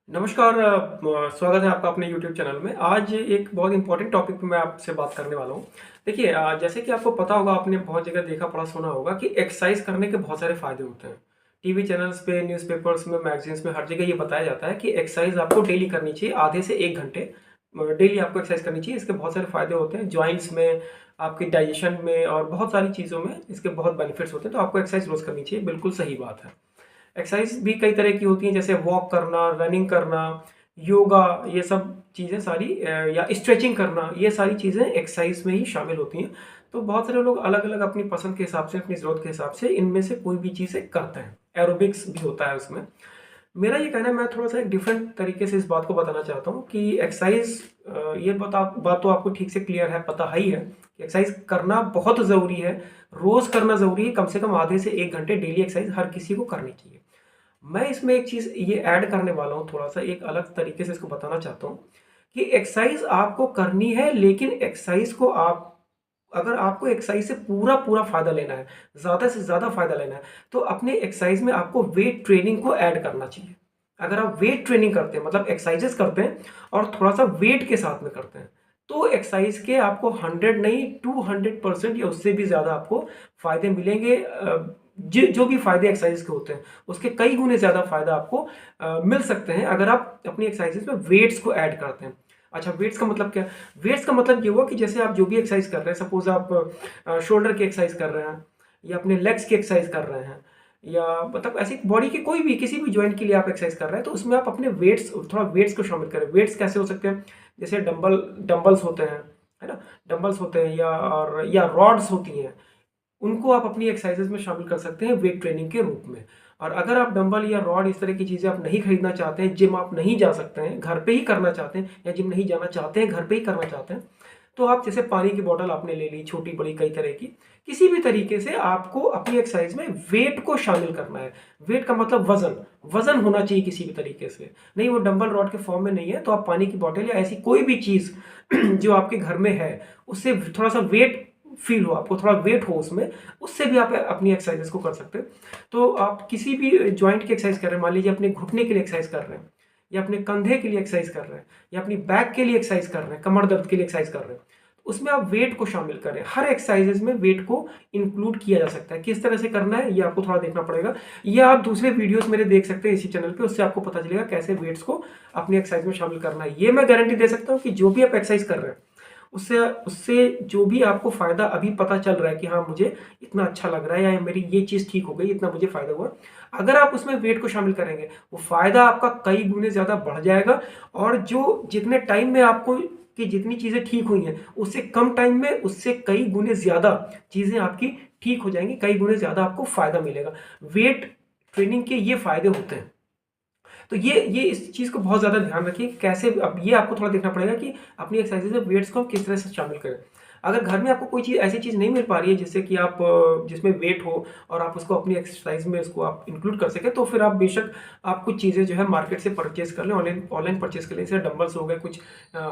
नमस्कार। स्वागत है आपका अपने यूट्यूब चैनल में। आज एक बहुत इंपॉर्टेंट टॉपिक पे मैं आपसे बात करने वाला हूँ। देखिए, जैसे कि आपको पता होगा, आपने बहुत जगह देखा पढ़ा सुना होगा कि एक्सरसाइज करने के बहुत सारे फ़ायदे होते हैं। टीवी चैनल्स पे, न्यूज़पेपर्स में, मैगज़ीन्स में हर जगह ये बताया जाता है कि एक्सरसाइज आपको डेली करनी चाहिए, आधे से 1 घंटे डेली आपको एक्सरसाइज करनी चाहिए। इसके बहुत सारे फ़ायदे होते हैं, जॉइंट्स में, आपके डाइजेशन में और बहुत सारी चीज़ों में इसके बहुत बेनिफिट्स होते हैं। तो आपको एक्सरसाइज रोज़ करनी चाहिए, बिल्कुल सही बात है। एक्सरसाइज भी कई तरह की होती हैं, जैसे वॉक करना, रनिंग करना, योगा, ये सब चीज़ें सारी या स्ट्रेचिंग करना, ये सारी चीज़ें एक्सरसाइज में ही शामिल होती हैं। तो बहुत सारे लोग अलग-अलग अपनी पसंद के हिसाब से, अपनी ज़रूरत के हिसाब से इनमें से कोई भी चीज़ें करते हैं। एरोबिक्स भी होता है उसमें। मेरा ये कहना है, मैं थोड़ा-सा एक डिफरेंट तरीके से इस बात को बताना चाहता हूँ कि एक्सरसाइज ये बात तो आपको ठीक से क्लियर है, पता ही है कि एक्सरसाइज करना बहुत ज़रूरी है, रोज़ करना ज़रूरी है, कम से कम आधे से 1 घंटे डेली एक्सरसाइज हर किसी को करनी चाहिए। मैं इसमें एक चीज़ ये ऐड करने वाला हूँ, थोड़ा-सा एक अलग तरीके से इसको बताना चाहता हूँ कि एक्सरसाइज़ आपको करनी है, लेकिन एक्सरसाइज़ को आप अगर आपको एक्सरसाइज़ से पूरा-पूरा फ़ायदा लेना है, ज़्यादा से ज़्यादा फ़ायदा लेना है, तो अपने एक्सरसाइज़ में आपको वेट ट्रेनिंग को ऐड करना चाहिए। अगर आप वेट ट्रेनिंग करते हैं, मतलब एक्सरसाइज़ेज़ करते हैं और थोड़ा-सा वेट के साथ में करते हैं, तो एक्सरसाइज़ के आपको 100 नहीं 200% या उससे भी ज़्यादा आपको फ़ायदे मिलेंगे। जो भी फ़ायदे एक्सरसाइज़ के होते हैं, उसके कई गुने ज़्यादा फ़ायदा आपको मिल सकते हैं अगर आप अपनी एक्सरसाइज़ेज़ में वेट्स को ऐड करते हैं। अच्छा, वेट्स का मतलब क्या? वेट्स का मतलब ये हुआ कि जैसे आप जो भी एक्सरसाइज़ कर रहे हैं, सपोज़ आप शोल्डर की एक्सरसाइज़ कर रहे हैं या अपने लेग्स की एक्सरसाइज़ कर रहे हैं या मतलब ऐसी बॉडी की कोई भी किसी भी जॉइंट के लिए आप एक्सरसाइज़ कर रहे हैं, तो उसमें आप अपने थोड़ा वेट्स को शामिल करें। वेट्स कैसे हो सकते हैं? जैसे डंबल्स होते हैं, है ना? डंबल्स होते हैं या रॉड्स होती हैं। उनको आप अपनी एक्सरसाइज़ेज़ में शामिल कर सकते हैं वेट ट्रेनिंग के रूप में। और अगर आप डंबल या रॉड इस तरह की चीज़ें आप नहीं खरीदना चाहते हैं, जिम आप नहीं जा सकते हैं, घर पे ही करना चाहते हैं या जिम नहीं जाना चाहते हैं, घर पे ही करना चाहते हैं, तो आप जैसे पानी की बॉटल आपने ले ली, छोटी-बड़ी कई तरह की, किसी भी तरीके से आपको अपनी एक्सरसाइज़ में वेट को शामिल करना है। वेट का मतलब वज़न, वज़न होना चाहिए किसी भी तरीके से। नहीं, वो डंबल रॉड के फॉर्म में नहीं है, तो आप पानी की बॉटल या ऐसी कोई भी चीज़ जो आपके घर में है, उससे थोड़ा-सा वेट फ़ील हो, आपको थोड़ा वेट हो उसमें, उससे भी आप अपनी एक्सरसाइज़ेज़ को कर सकते हैं। तो आप किसी भी जॉइंट की एक्सरसाइज़ कर रहे हैं, मान लीजिए अपने घुटने के लिए एक्सरसाइज़ कर रहे हैं या अपने कंधे के लिए एक्सरसाइज़ कर रहे हैं या अपनी बैक के लिए एक्सरसाइज़ कर रहे हैं, कमर दर्द के लिए एक्सरसाइज़ कर रहे हैं, उसमें आप वेट को शामिल करें। हर एक्सरसाइज़ेज़ में वेट को इंक्लूड किया जा सकता है। किस तरह से करना है, ये आपको थोड़ा देखना पड़ेगा, या आप दूसरे वीडियोज़ मेरे देख सकते हैं इसी चैनल पे, उससे आपको पता चलेगा कैसे वेट्स को अपनी एक्सरसाइज़ में शामिल करना है। ये मैं गारंटी दे सकता हूँ कि जो भी आप एक्सरसाइज़ कर रहे हैं, उससे उससे जो भी आपको फ़ायदा अभी पता चल रहा है कि हाँ, मुझे इतना अच्छा लग रहा है या मेरी ये चीज़ ठीक हो गई, इतना मुझे फ़ायदा हुआ। अगर आप उसमें वेट को शामिल करेंगे, वो फ़ायदा आपका कई गुने ज़्यादा बढ़ जाएगा और जो जितने टाइम में आपको कि जितनी चीज़ें ठीक हुई हैं, उससे कम टाइम में उससे कई गुने ज़्यादा चीज़ें आपकी ठीक हो जाएँगी, कई गुने ज़्यादा आपको फ़ायदा मिलेगा। वेट ट्रेनिंग के ये फ़ायदे होते हैं। तो ये इस चीज़ को बहुत ज़्यादा ध्यान रखिए, कैसे अब ये आपको थोड़ा देखना पड़ेगा कि अपनी एक्सरसाइज़ में वेट्स को हम किस तरह से शामिल करें। अगर घर में आपको कोई चीज़ ऐसी चीज़ नहीं मिल पा रही है जिससे कि आप जिसमें वेट हो और आप उसको अपनी एक्सरसाइज़ में उसको आप इंक्लूड कर सकें, तो फिर आप बेशक आप कुछ चीज़ें जो है मार्केट से परचेज़ कर लें, ऑनलाइन ऑनलाइन परचेज़ कर लें। जैसे डंबल्स हो गए, कुछ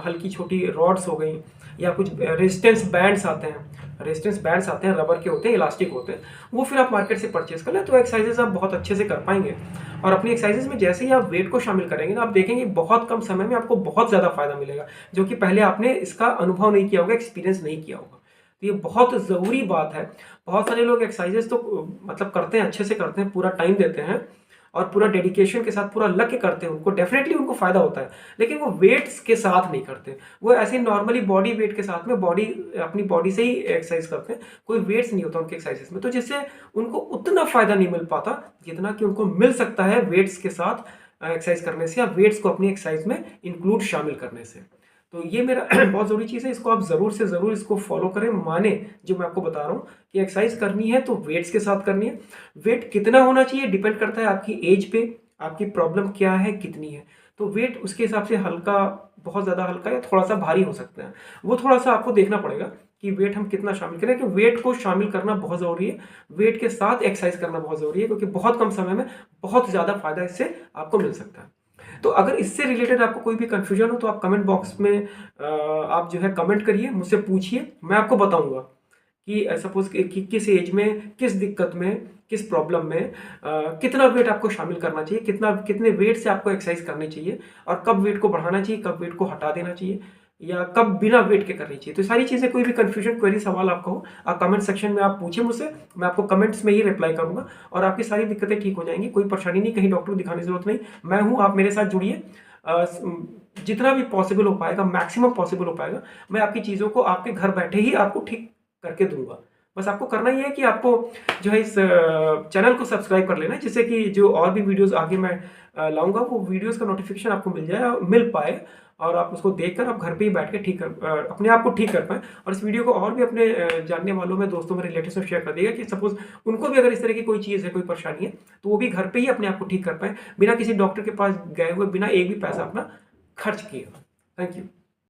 हल्की छोटी रॉड्स हो गई या कुछ रेजिस्टेंस बैंड्स आते हैं, रबर के होते हैं, इलास्टिक होते हैं, वो फिर आप मार्केट से परचेज़ कर लें, तो एक्सरसाइज़ेज़ आप बहुत अच्छे से कर पाएँगे। और अपनी एक्सरसाइज़ेज़ में जैसे ही आप वेट को शामिल करेंगे ना, आप देखेंगे बहुत कम समय में आपको बहुत ज़्यादा फ़ायदा मिलेगा, जो कि पहले आपने इसका अनुभव नहीं किया होगा, एक्सपीरियंस नहीं किया होगा। तो ये बहुत ज़रूरी बात है। बहुत सारे लोग एक्सरसाइज़ेज़ तो मतलब करते हैं, अच्छे से करते हैं, पूरा टाइम देते हैं और पूरा डेडिकेशन के साथ पूरा लग के करते हैं, उनको डेफ़िनेटली उनको फ़ायदा होता है। लेकिन वो वेट्स के साथ नहीं करते। वो ऐसे ही नॉर्मली बॉडी वेट के साथ में अपनी बॉडी से ही एक्सरसाइज़ करते हैं। कोई वेट्स नहीं होता उनके एक्सरसाइज़ेज़ में। तो जिससे उनको उतना फ़ायदा नहीं मिल पाता, जितना कि उनको मिल सकता है वेट्स के साथ एक्सरसाइज़ करने से या वेट्स को अपनी एक्सरसाइज़ में इंक्लूड शामिल करने से। तो ये मेरा बहुत ज़रूरी चीज़ है, इसको आप ज़रूर से ज़रूर इसको फ़ॉलो करें, मानें जो मैं आपको बता रहा हूँ कि एक्सरसाइज़ करनी है तो वेट्स के साथ करनी है। वेट कितना होना चाहिए डिपेंड करता है आपकी एज पे, आपकी प्रॉब्लम क्या है, कितनी है। तो वेट उसके हिसाब से हल्का, बहुत ज़्यादा हल्का या थोड़ा-सा भारी हो सकता है। वो थोड़ा-सा आपको देखना पड़ेगा कि वेट हम कितना शामिल करें, कि वेट को शामिल करना बहुत ज़रूरी है। वेट के साथ एक्सरसाइज़ करना बहुत ज़रूरी है, क्योंकि बहुत कम समय में बहुत ज़्यादा फ़ायदा इससे आपको मिल सकता है। तो अगर इससे रिलेटेड आपको कोई भी कन्फ्यूजन हो, तो आप कमेंट बॉक्स में आप जो है कमेंट करिए, मुझसे पूछिए, मैं आपको बताऊँगा कि सपोज कि किस एज में, किस दिक्कत में, किस प्रॉब्लम में कितना वेट आपको शामिल करना चाहिए, कितने वेट से आपको एक्सरसाइज करनी चाहिए, और कब वेट को बढ़ाना चाहिए, कब वेट को हटा देना चाहिए, या कब बिना वेट के करनी चाहिए। तो सारी चीज़ें, कोई भी कंफ्यूजन, क्वेरी, सवाल आपका हो, आप कमेंट सेक्शन में आप पूछिए मुझसे, मैं आपको कमेंट्स में ही रिप्लाई करूंगा और आपकी सारी दिक्कतें ठीक हो जाएंगी। कोई परेशानी नहीं, कहीं डॉक्टर को दिखाने की जरूरत नहीं, मैं हूँ, आप मेरे साथ जुड़िए। जितना भी पॉसिबल हो पाएगा, मैक्सिमम पॉसिबल हो पाएगा, मैं आपकी चीज़ों को आपके घर बैठे ही आपको ठीक करके दूंगा। बस आपको करना ही है कि आपको जो है इस चैनल को सब्सक्राइब कर लेना है, जिससे कि जो और भी वीडियोस आगे मैं लाऊंगा, वो वीडियोस का नोटिफिकेशन आपको मिल पाए, और आप उसको देखकर आप घर पे ही बैठ के अपने आप को ठीक कर पाएँ। और इस वीडियो को और भी अपने जानने वालों में, दोस्तों में, रिलेटिव्स में शेयर कर दिएगा, कि सपोज उनको भी अगर इस तरह की कोई चीज़ है, कोई परेशानी है, तो वो भी घर पे ही अपने आप को ठीक कर पाएँ, बिना किसी डॉक्टर के पास गए हुए, बिना एक भी पैसा अपना खर्च किए। Thank you.